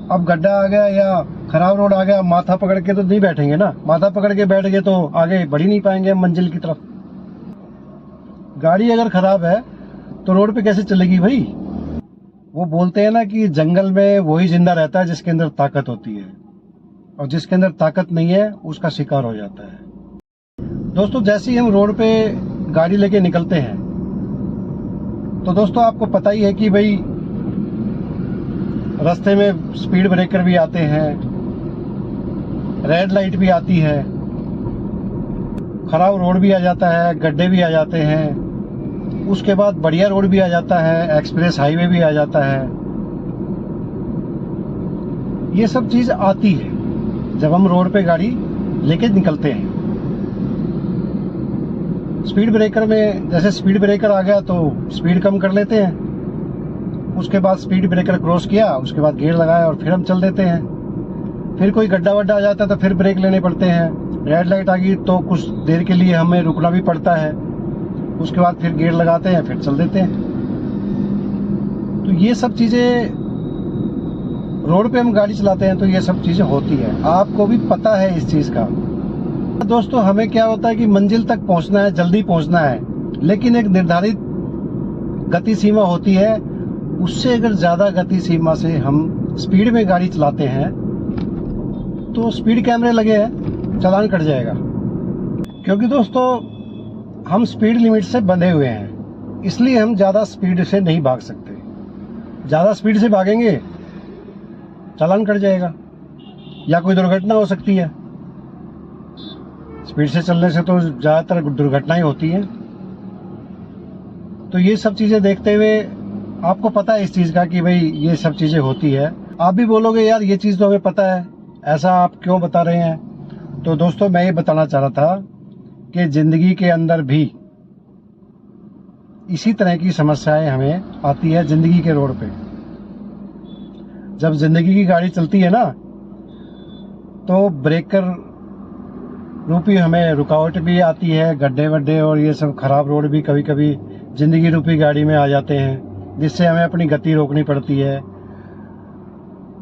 अब गड्ढा आ गया या खराब रोड आ गया, माथा पकड़ के तो नहीं बैठेंगे ना। माथा पकड़ के बैठ गए तो आगे बढ़ ही नहीं पाएंगे हम मंजिल की तरफ। गाड़ी अगर खराब है तो रोड पे कैसे चलेगी भाई। वो बोलते हैं ना कि जंगल में वही जिंदा रहता है जिसके अंदर ताकत होती है, और जिसके अंदर ताकत नहीं है उसका शिकार हो जाता है। दोस्तों, जैसे ही हम रोड पे गाड़ी लेके निकलते हैं तो दोस्तों आपको पता ही है कि भाई रास्ते में स्पीड ब्रेकर भी आते हैं, रेड लाइट भी आती है, खराब रोड भी आ जाता है, गड्ढे भी आ जाते हैं, उसके बाद बढ़िया रोड भी आ जाता है, एक्सप्रेस हाईवे भी आ जाता है। ये सब चीज आती है जब हम रोड पे गाड़ी लेके निकलते हैं। स्पीड ब्रेकर में जैसे स्पीड ब्रेकर आ गया तो स्पीड कम कर लेते हैं, उसके बाद स्पीड ब्रेकर क्रॉस किया, उसके बाद गियर लगाया और फिर हम चल देते हैं। फिर कोई गड्ढा वड्ढा आ जाता है तो फिर ब्रेक लेने पड़ते हैं। रेड लाइट आ गई तो कुछ देर के लिए हमें रुकना भी पड़ता है, उसके बाद फिर गियर लगाते हैं, फिर चल देते हैं। तो ये सब चीजें रोड पे हम गाड़ी चलाते हैं तो ये सब चीजें होती है, आपको भी पता है इस चीज का। दोस्तों, हमें क्या होता है कि मंजिल तक पहुंचना है, जल्दी पहुंचना है, लेकिन एक निर्धारित गति सीमा होती है, उससे अगर ज्यादा गति सीमा से हम स्पीड में गाड़ी चलाते हैं तो स्पीड कैमरे लगे हैं, चालान कट जाएगा। क्योंकि दोस्तों हम स्पीड लिमिट से बंधे हुए हैं, इसलिए हम ज्यादा स्पीड से नहीं भाग सकते। ज्यादा स्पीड से भागेंगे चालान कट जाएगा या कोई दुर्घटना हो सकती है। स्पीड से चलने से तो ज्यादातर दुर्घटनाएं होती हैं। तो ये सब चीजें देखते हुए आपको पता है इस चीज का कि भाई ये सब चीजें होती है। आप भी बोलोगे यार ये चीज तो हमें पता है, ऐसा आप क्यों बता रहे हैं। तो दोस्तों, मैं ये बताना चाह रहा था कि जिंदगी के अंदर भी इसी तरह की समस्याएं हमें आती है जिंदगी के रोड पे। जब जिंदगी की गाड़ी चलती है ना तो ब्रेकर रूपी हमें रुकावट भी आती है, गड्ढे वड्ढे और ये सब खराब रोड भी कभी कभी जिंदगी रूपी गाड़ी में आ जाते हैं, जिससे हमें अपनी गति रोकनी पड़ती है।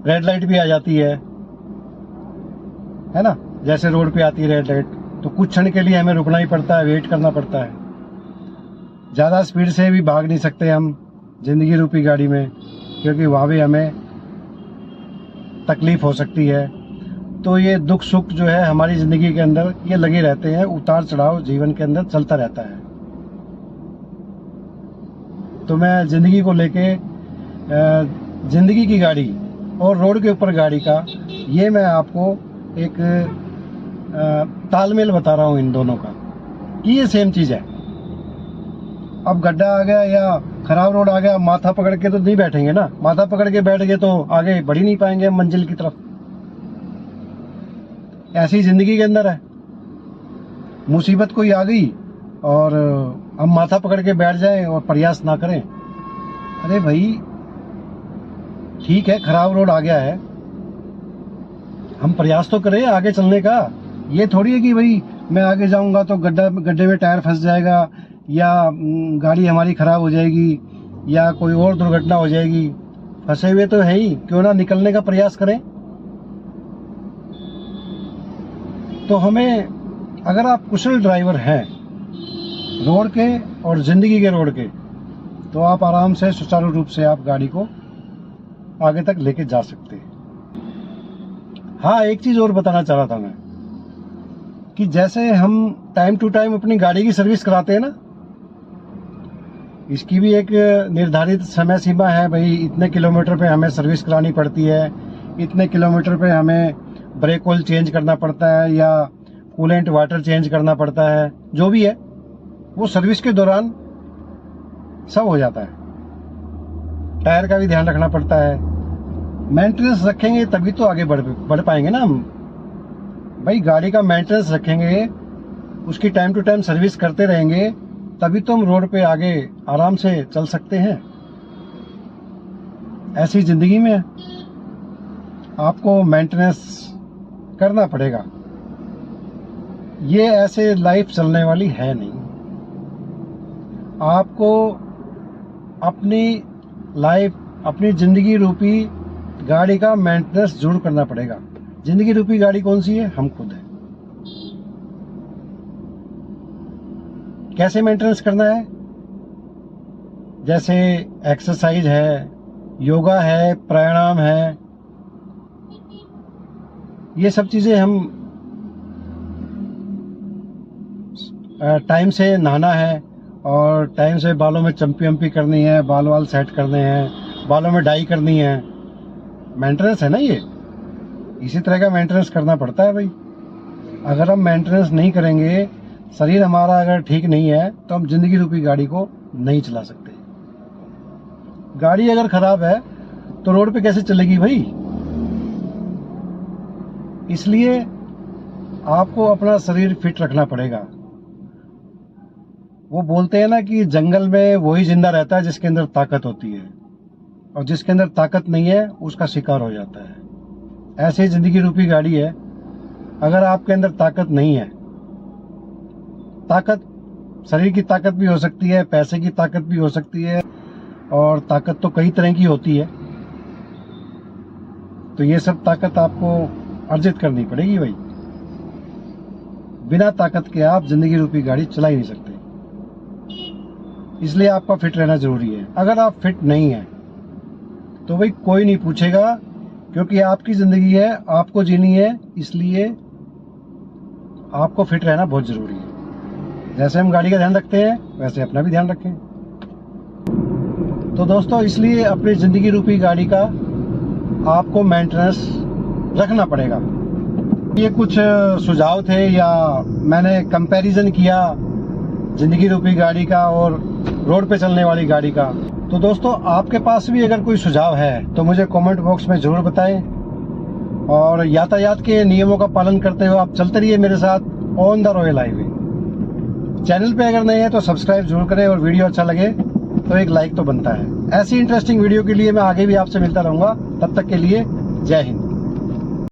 रेड लाइट भी आ जाती है ना, जैसे रोड पे आती है रेड लाइट तो कुछ क्षण के लिए हमें रुकना ही पड़ता है, वेट करना पड़ता है। ज्यादा स्पीड से भी भाग नहीं सकते हम जिंदगी रूपी गाड़ी में, क्योंकि वहां भी हमें तकलीफ हो सकती है। तो ये दुख सुख जो है हमारी जिंदगी के अंदर ये लगे रहते हैं, उतार चढ़ाव जीवन के अंदर चलता रहता है। तो मैं जिंदगी को लेके जिंदगी की गाड़ी और रोड के ऊपर गाड़ी का ये मैं आपको एक तालमेल बता रहा हूँ इन दोनों का, कि ये सेम चीज है। अब गड्ढा आ गया या खराब रोड आ गया, माथा पकड़ के तो नहीं बैठेंगे ना। माथा पकड़ के बैठ गए तो आगे बढ़ ही नहीं पाएंगे हम मंजिल की तरफ। ऐसी जिंदगी के अंदर है, मुसीबत कोई आ गई और हम माथा पकड़ के बैठ जाएं और प्रयास ना करें। अरे भाई ठीक है, खराब रोड आ गया है, हम प्रयास तो करें आगे चलने का। ये थोड़ी है कि भाई मैं आगे जाऊंगा तो गड्ढे में टायर फंस जाएगा या गाड़ी हमारी खराब हो जाएगी या कोई और दुर्घटना हो जाएगी। फंसे हुए तो है ही, क्यों ना निकलने का प्रयास करें। तो हमें, अगर आप कुशल ड्राइवर हैं रोड के और जिंदगी के रोड के, तो आप आराम से सुचारू रूप से आप गाड़ी को आगे तक लेके जा सकते हैं। हाँ, एक चीज और बताना चाह रहा था मैं, कि जैसे हम टाइम टू टाइम अपनी गाड़ी की सर्विस कराते हैं ना, इसकी भी एक निर्धारित समय सीमा है। भाई इतने किलोमीटर पे हमें सर्विस करानी पड़ती है, इतने किलोमीटर पे हमें ब्रेक ऑयल चेंज करना पड़ता है या कूलेंट वाटर चेंज करना पड़ता है। जो भी है वो सर्विस के दौरान सब हो जाता है। टायर का भी ध्यान रखना पड़ता है। मेंटेनेंस रखेंगे तभी तो आगे बढ़ पाएंगे ना हम। भाई गाड़ी का मेंटेनेंस रखेंगे, उसकी टाइम टू टाइम सर्विस करते रहेंगे, तभी तो हम रोड पे आगे आराम से चल सकते हैं। ऐसी जिंदगी में आपको मेंटेनेंस करना पड़ेगा। ये ऐसे लाइफ चलने वाली है नहीं। आपको अपनी लाइफ, अपनी जिंदगी रूपी गाड़ी का मेंटेनेंस जरूर करना पड़ेगा। जिंदगी रूपी गाड़ी कौन सी है? हम खुद हैं। कैसे मेंटेनेंस करना है? जैसे एक्सरसाइज है, योगा है, प्राणायाम है, ये सब चीजें हम टाइम से नहाना है और टाइम से बालों में चम्पी वम्पी करनी है, बाल वाल सेट करने हैं, बालों में डाई करनी है। मेंटेनेंस है ना ये, इसी तरह का मेंटेनेंस करना पड़ता है भाई। अगर हम मेंटेनेंस नहीं करेंगे, शरीर हमारा अगर ठीक नहीं है, तो हम जिंदगी रूपी गाड़ी को नहीं चला सकते। गाड़ी अगर खराब है तो रोड पे कैसे चलेगी भाई? इसलिए आपको अपना शरीर फिट रखना पड़ेगा। वो बोलते हैं ना कि जंगल में वही जिंदा रहता है जिसके अंदर ताकत होती है, और जिसके अंदर ताकत नहीं है उसका शिकार हो जाता है। ऐसे ही जिंदगी रूपी गाड़ी है, अगर आपके अंदर ताकत नहीं है, ताकत शरीर की ताकत भी हो सकती है, पैसे की ताकत भी हो सकती है, और ताकत तो कई तरह की होती है, तो ये सब ताकत आपको अर्जित करनी पड़ेगी भाई। बिना ताकत के आप जिंदगी रूपी गाड़ी चला ही नहीं सकते। इसलिए आपका फिट रहना जरूरी है। अगर आप फिट नहीं है तो भाई कोई नहीं पूछेगा, क्योंकि आपकी जिंदगी है, आपको जीनी है, इसलिए आपको फिट रहना बहुत जरूरी है। जैसे हम गाड़ी का ध्यान रखते हैं वैसे अपना भी ध्यान रखें। तो दोस्तों, इसलिए अपनी जिंदगी रूपी गाड़ी का आपको मेंटेनेंस रखना पड़ेगा। ये कुछ सुझाव थे, या मैंने कंपैरिजन किया जिंदगी रूपी गाड़ी का और रोड पे चलने वाली गाड़ी का। तो दोस्तों, आपके पास भी अगर कोई सुझाव है तो मुझे कमेंट बॉक्स में जरूर बताएं, और यातायात के नियमों का पालन करते हुए आप चलते रहिए मेरे साथ on the royal highway. Channel पे अगर नए हैं तो सब्सक्राइब जरूर करें, और वीडियो अच्छा लगे तो एक लाइक तो बनता है। ऐसी इंटरेस्टिंग वीडियो के लिए मैं आगे भी आपसे मिलता रहूंगा। तब तक के लिए जय हिंद।